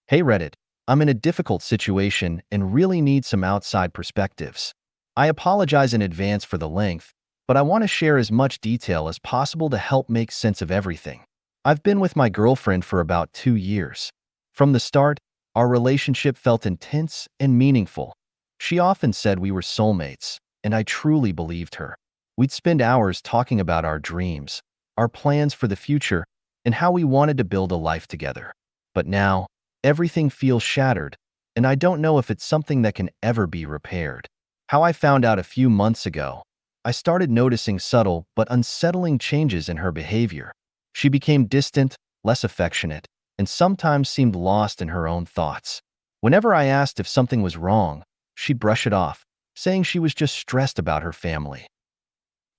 Hey Reddit, I'm in a difficult situation and really need some outside perspectives. I apologize in advance for the length, but I want to share as much detail as possible to help make sense of everything. I've been with my girlfriend for about 2 years. From the start, our relationship felt intense and meaningful. She often said we were soulmates, and I truly believed her. We'd spend hours talking about our dreams, our plans for the future, and how we wanted to build a life together. But now, everything feels shattered, and I don't know if it's something that can ever be repaired. How I found out a few months ago, I started noticing subtle but unsettling changes in her behavior. She became distant, less affectionate, and sometimes seemed lost in her own thoughts. Whenever I asked if something was wrong, she'd brush it off, saying she was just stressed about her family.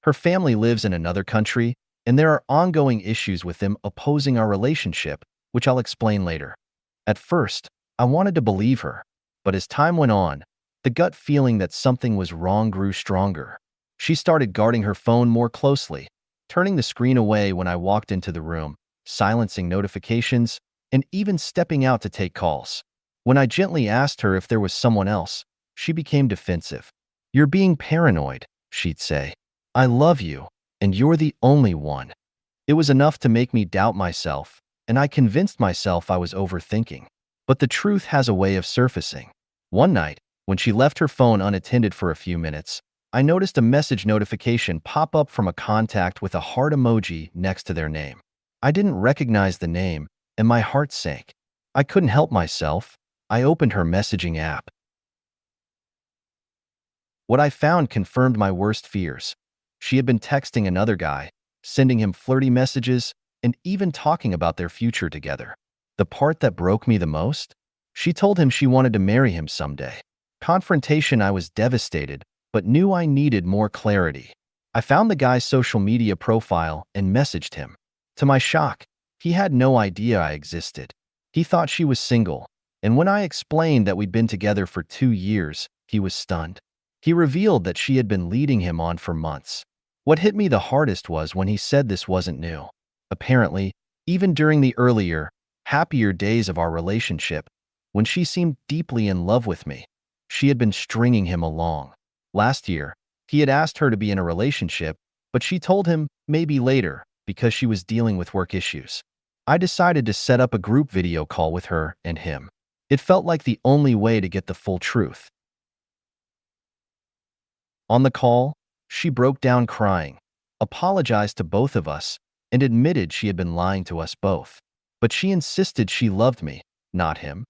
Her family lives in another country, and there are ongoing issues with them opposing our relationship, which I'll explain later. At first, I wanted to believe her, but as time went on, the gut feeling that something was wrong grew stronger. She started guarding her phone more closely, turning the screen away when I walked into the room, silencing notifications, and even stepping out to take calls. When I gently asked her if there was someone else, she became defensive. "You're being paranoid," she'd say. "I love you, and you're the only one." It was enough to make me doubt myself, and I convinced myself I was overthinking. But the truth has a way of surfacing. One night, when she left her phone unattended for a few minutes, I noticed a message notification pop up from a contact with a heart emoji next to their name. I didn't recognize the name, and my heart sank. I couldn't help myself. I opened her messaging app. What I found confirmed my worst fears. She had been texting another guy, sending him flirty messages, and even talking about their future together. The part that broke me the most? She told him she wanted to marry him someday. Confrontation, I was devastated, but knew I needed more clarity. I found the guy's social media profile and messaged him. To my shock, he had no idea I existed. He thought she was single, and when I explained that we'd been together for 2 years, he was stunned. He revealed that she had been leading him on for months. What hit me the hardest was when he said this wasn't new. Apparently, even during the earlier, happier days of our relationship, when she seemed deeply in love with me, she had been stringing him along. Last year, he had asked her to be in a relationship, but she told him maybe later because she was dealing with work issues. I decided to set up a group video call with her and him. It felt like the only way to get the full truth. On the call, she broke down crying, apologized to both of us, and admitted she had been lying to us both. But she insisted she loved me, not him,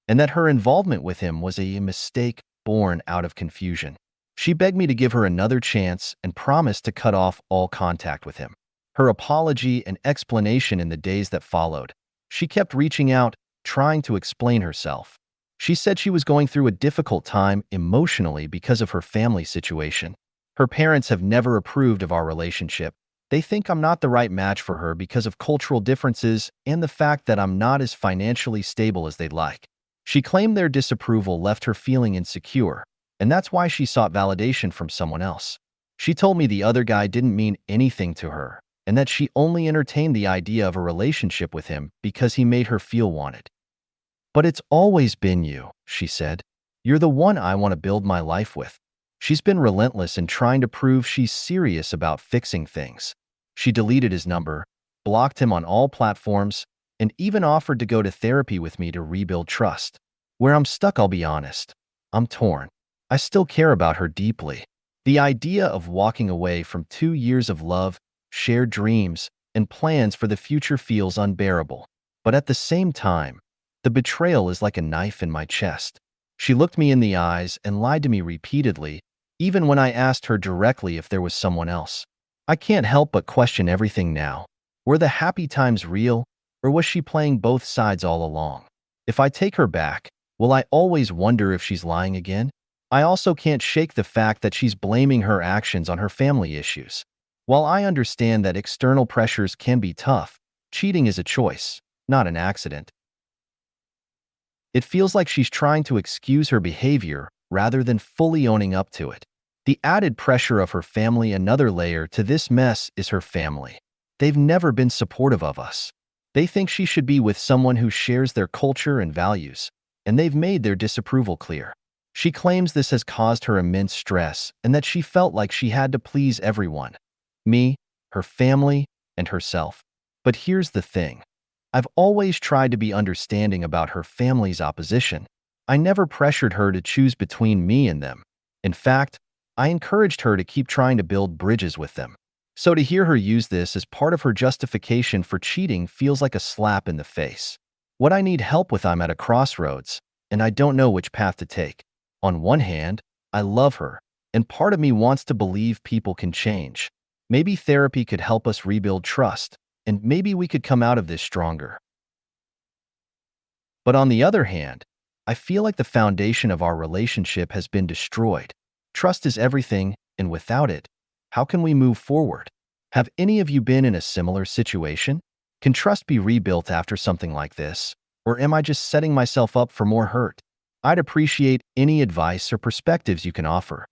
and that her involvement with him was a mistake born out of confusion. She begged me to give her another chance and promised to cut off all contact with him. Her apology and explanation in the days that followed. She kept reaching out, trying to explain herself. She said she was going through a difficult time emotionally because of her family situation. Her parents have never approved of our relationship. They think I'm not the right match for her because of cultural differences and the fact that I'm not as financially stable as they'd like. She claimed their disapproval left her feeling insecure, and that's why she sought validation from someone else. She told me the other guy didn't mean anything to her, and that she only entertained the idea of a relationship with him because he made her feel wanted. "But it's always been you," she said. "You're the one I want to build my life with." She's been relentless in trying to prove she's serious about fixing things. She deleted his number, blocked him on all platforms, and even offered to go to therapy with me to rebuild trust. Where I'm stuck, I'll be honest. I'm torn. I still care about her deeply. The idea of walking away from 2 years of love, shared dreams, and plans for the future feels unbearable. But at the same time, the betrayal is like a knife in my chest. She looked me in the eyes and lied to me repeatedly, even when I asked her directly if there was someone else. I can't help but question everything now. Were the happy times real, or was she playing both sides all along? If I take her back, will I always wonder if she's lying again? I also can't shake the fact that she's blaming her actions on her family issues. While I understand that external pressures can be tough, cheating is a choice, not an accident. It feels like she's trying to excuse her behavior rather than fully owning up to it. The added pressure of her family. Another layer to this mess is her family. They've never been supportive of us. They think she should be with someone who shares their culture and values, and they've made their disapproval clear. She claims this has caused her immense stress and that she felt like she had to please everyone, me, her family, and herself. But here's the thing. I've always tried to be understanding about her family's opposition. I never pressured her to choose between me and them. In fact, I encouraged her to keep trying to build bridges with them. So to hear her use this as part of her justification for cheating feels like a slap in the face. What I need help with, I'm at a crossroads, and I don't know which path to take. On one hand, I love her, and part of me wants to believe people can change. Maybe therapy could help us rebuild trust, and maybe we could come out of this stronger. But on the other hand, I feel like the foundation of our relationship has been destroyed. Trust is everything, and without it, how can we move forward? Have any of you been in a similar situation? Can trust be rebuilt after something like this? Or am I just setting myself up for more hurt? I'd appreciate any advice or perspectives you can offer.